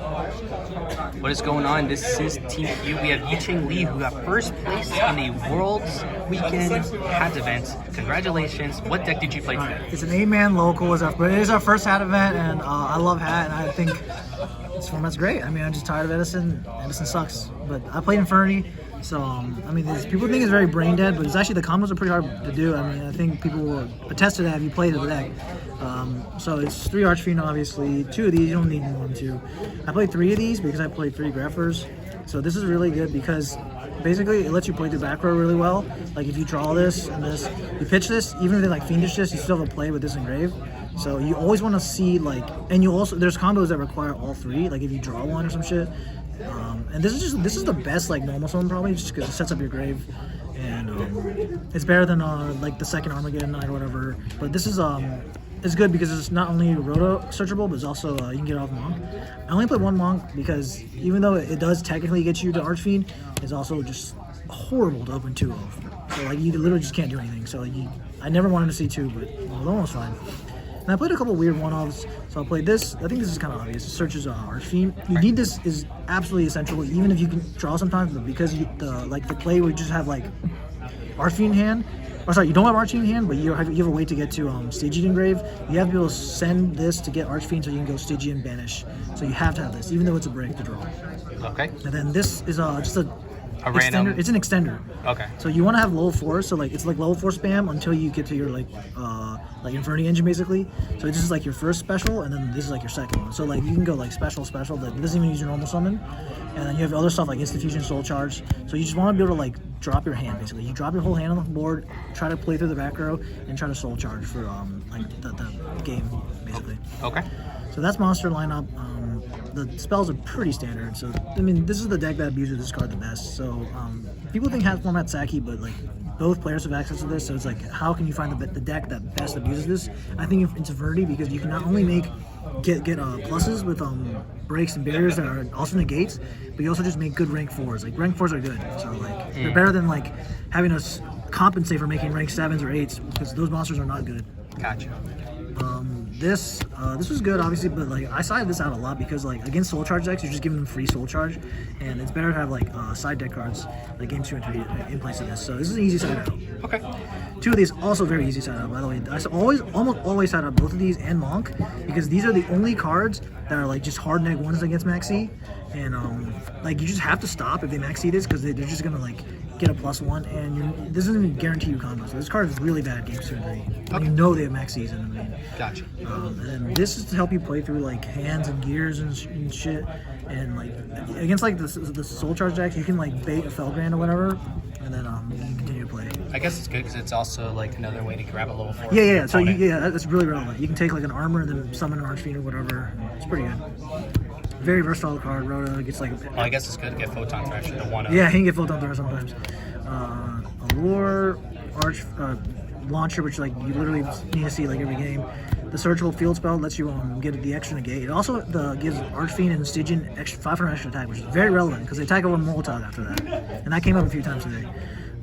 What is going on? This is Team Q. We have Yicheng Lee, who got first place in the World's Weekend Hat event. Congratulations. What deck did you play today? It's an 8-man local, but it is our first hat event, and I love hat, and I think this format's great. I mean, I'm just tired of Edison. Edison sucks, but I played Infernity, so I mean, people think it's very brain dead, but it's actually, the combos are pretty hard to do. I mean, I think people will attest to that if you play the deck. So it's 3 Archfiend, obviously. 2 of these, you don't need more than 2. I played 3 of these because I played 3 Greffers. So this is really good because basically it lets you play the back row really well. Like if you draw this and this, you pitch this, even if they like Fiendish this, you still have a play with this engraved. So you always want to see and you also, there's combos that require all 3, like if you draw one or some shit. And this is the best like normal summon probably, just because it sets up your grave. And it's better than like the second Armageddon Knight or whatever. But this is it's good because it's not only roto searchable, but it's also you can get it off Monk. I only played 1 Monk because even though it does technically get you to Archfiend, it's also just horrible to open 2 of. So like you literally just can't do anything. So I never wanted to see 2, but the one was fine. And I played a couple weird 1-offs. So I played this. I think this is kind of obvious. It searches Archfiend. You need this is absolutely essential, even if you can draw sometimes, but because the play where you just have like Archfiend hand. Oh, sorry, you don't have Archfiend in hand, but you have a way to get to Stygian Engrave. You have to be able to send this to get Archfiend so you can go Stygian Banish. So you have to have this, even though it's a break to draw. Okay. And then this is just a random. It's an extender. Okay. So you want to have level 4, so like it's like level 4 spam until you get to your like Infernity engine basically. So this is like your first special, and then this is like your second one. So like you can go like special, but it doesn't even use your normal summon. And then you have other stuff like Instant Fusion, Soul Charge. So you just want to be able to like drop your hand basically. You drop your whole hand on the board, try to play through the back row, and try to Soul Charge for like the game basically. Okay. So that's monster lineup. The spells are pretty standard. So I mean, this is the deck that abuses this card the best. So people think hat format's sacky, but like both players have access to this. So it's like, how can you find the deck that best abuses this? I think it's Infinity because you can not only get pluses with breaks and barriers that are also negates, but you also just make good rank 4s. Like rank 4s are good, so like they're better than like having us compensate for making rank 7s or 8s because those monsters are not good. Gotcha. This was good obviously, but like I sided this out a lot because like against Soul Charge decks, you're just giving them free Soul Charge, and it's better to have like side deck cards like game 2 and 3 in place of this. So this is an easy side out. Okay. 2 of these also very easy side out, by the way. I almost always side out both of these and Monk because these are the only cards that are like just hard neg 1s against Maxi, and like you just have to stop if they Maxi this because they're just gonna like get a +1, and this doesn't even guarantee you combos. So this card is really bad games 2 and 3. Okay. You know they have Maxis in the main. Gotcha. And this is to help you play through like hands and gears and shit, and like against like the Soul Charge decks, you can like bait a Felgrand or whatever, and then you can continue to play. I guess it's good because it's also like another way to grab a level 4. Yeah. So that's really relevant. You can take like an armor and then summon an Archfiend or whatever. It's pretty good. Very versatile card. Rhoda gets like. Well, I guess it's good to get Photon Thresher to 1-0. Yeah, he can get Photon Thresher sometimes. Allure, Launcher, which like you literally need to see like every game. The Searchable Field spell lets you get the extra negate. It also gives Archfiend and Stygian 500 extra attack, which is very relevant because they attack over Molotov after that, and that came up a few times today.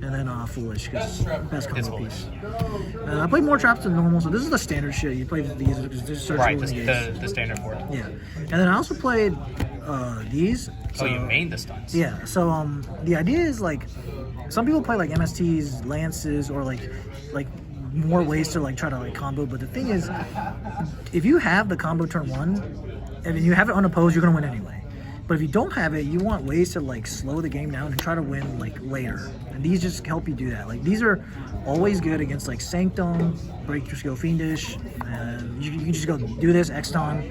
And then Foolish, because best combo piece. I played more traps than normal, so this is the standard shit. You play these because there's searchable right, the standard board. Yeah, and then I also played these. So, you main the stunts. Yeah, so the idea is like some people play like MSTs, Lances, or like more ways to like try to like combo. But the thing is, if you have the combo turn 1, and you have it unopposed, you're gonna win anyway. But if you don't have it, you want ways to like slow the game down and try to win like later. And these just help you do that. Like these are always good against like Sanctum, Breakthrough Skill Fiendish, and you can just go do this, Exton.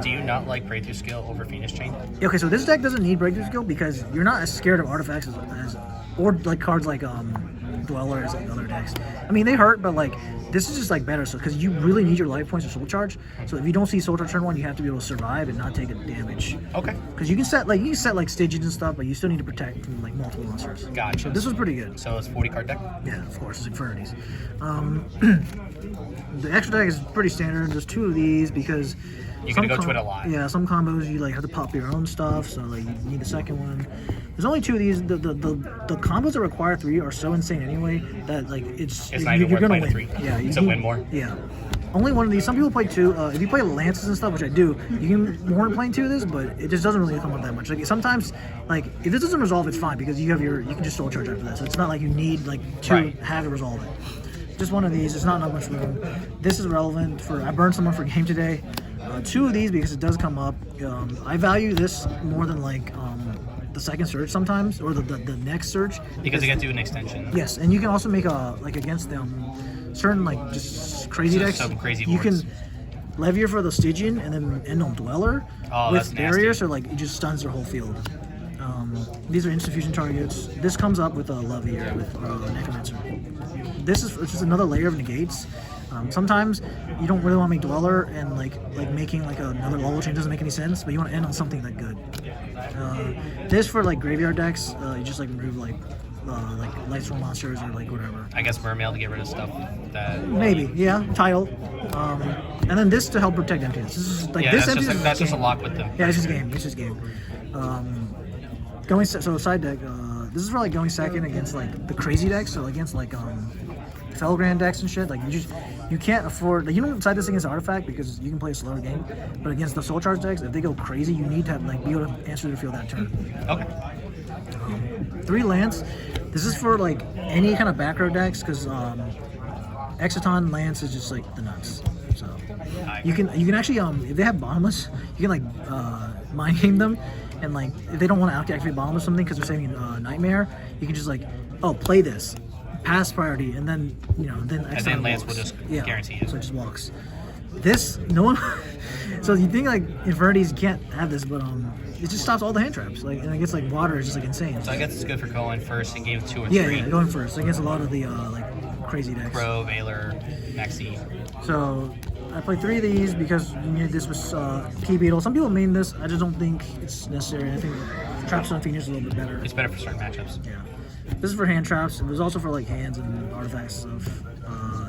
Do you not like Breakthrough Skill over Fiendish Chain? Okay, so this deck doesn't need Breakthrough Skill because you're not as scared of artifacts or like cards like Dweller as like other decks. I mean, they hurt, but like this is just like better. So because you really need your life points to Soul Charge. So if you don't see Soul Charge turn 1, you have to be able to survive and not take a damage. Okay. Because you can set like Stygians and stuff, but you still need to protect from like multiple monsters. Gotcha. So this was pretty good. So it's 40 card deck. Yeah, of course, it's Infernities. The extra deck is pretty standard. There's 2 of these because you're gonna go to it a lot. Yeah, some combos you like have to pop your own stuff, so like you need the second one. There's only 2 of these. The combos that require 3 are so insane anyway that like it's not even you're worth gonna playing win. the 3. Yeah, to win more. Yeah. only one of these. Some people play 2. If you play lances and stuff, which I do, you can warrant playing 2 of this, but it just doesn't really come up that much. Like sometimes, like if this doesn't resolve, it's fine because you can just soul charge after that. So it's not like you need like 2 have to resolve it. Just one of these. It's not much room. This is relevant for. I burned someone for game today. 2 of these because it does come up. I value this more than like the second search sometimes, or the next search. Because you get to do an extension. Yes, and you can also make a like against them certain like just crazy decks. Some crazy you boards. can Levier for the Stygian and then end on Dweller with barrier, so like it just stuns their whole field. These are instant fusion targets. This comes up with a Levier with Necromancer. This is just another layer of negates. Sometimes you don't really want to make Dweller and like making like another level chain doesn't make any sense, but you want to end on something that good. This for like graveyard decks, you just like remove like Lightstorm monsters or like whatever. I guess Mermail to get rid of stuff that... Maybe, yeah, title. And then this to help protect emptiness. This is like this emptiness. That's just a lock with them. Yeah, it's just game. It's just game. So side deck. This is for like going second against like the crazy decks. So against like Felgrand decks and shit. Like you can't afford. Like, you don't side this against Artifact because you can play a slower game. But against the Soul Charge decks, if they go crazy, you need to have, like be able to answer their field that turn. Okay. 3 Lance. This is for like any kind of back row decks because Exciton Lance is just like the nuts. So you can actually if they have bottomless, you can like mind game them, and like if they don't want to activate bottomless or something because they're saving Nightmare, you can just like play this, pass priority, and then then Exciton and then Lance walks. will just guarantee it. So it just walks. This no one. So you think like Infinities can't have this, but it just stops all the hand traps. Like, and it gets like water is just like insane. So I guess it's good for going first in game 2 or 3. Yeah, going first against a lot of the like crazy decks. Crow, Valor, Maxi. So I played 3 of these because this was Key Beetle. Some people mean this. I just don't think it's necessary. I think Traps on Phoenix is a little bit better. It's better for certain matchups. Yeah. This is for hand traps. It was also for like hands and artifacts and stuff.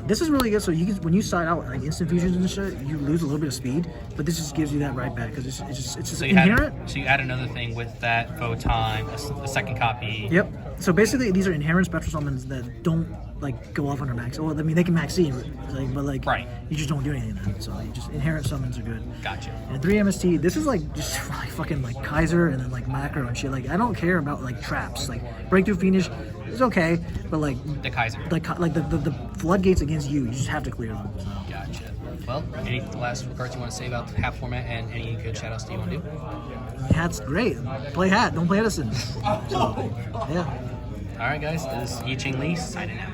This is really good. So you can, when you side out like instant fusions and shit, you lose a little bit of speed, but this just gives you that right back because it's just inherent. So you add another thing with that Photon, a second copy. Yep. So basically, these are inherent spectral summons that don't like go off on their max. Well, I mean, they can max in, like, but like you just don't do anything then. So you just inherent summons are good. Gotcha. And 3 MST. This is like just like fucking like Kaiser and then like macro and shit. Like I don't care about like traps. Like breakthrough finish is okay, but like the Kaiser, like the floodgates against you just have to clear them. So. Gotcha. Well, any last cards you want to say about the hat format and any good shout-outs do you want to do? Hat's great. Play Hat. Don't play Edison. So, yeah. All right, guys. This is Yi Ching Lee signing out.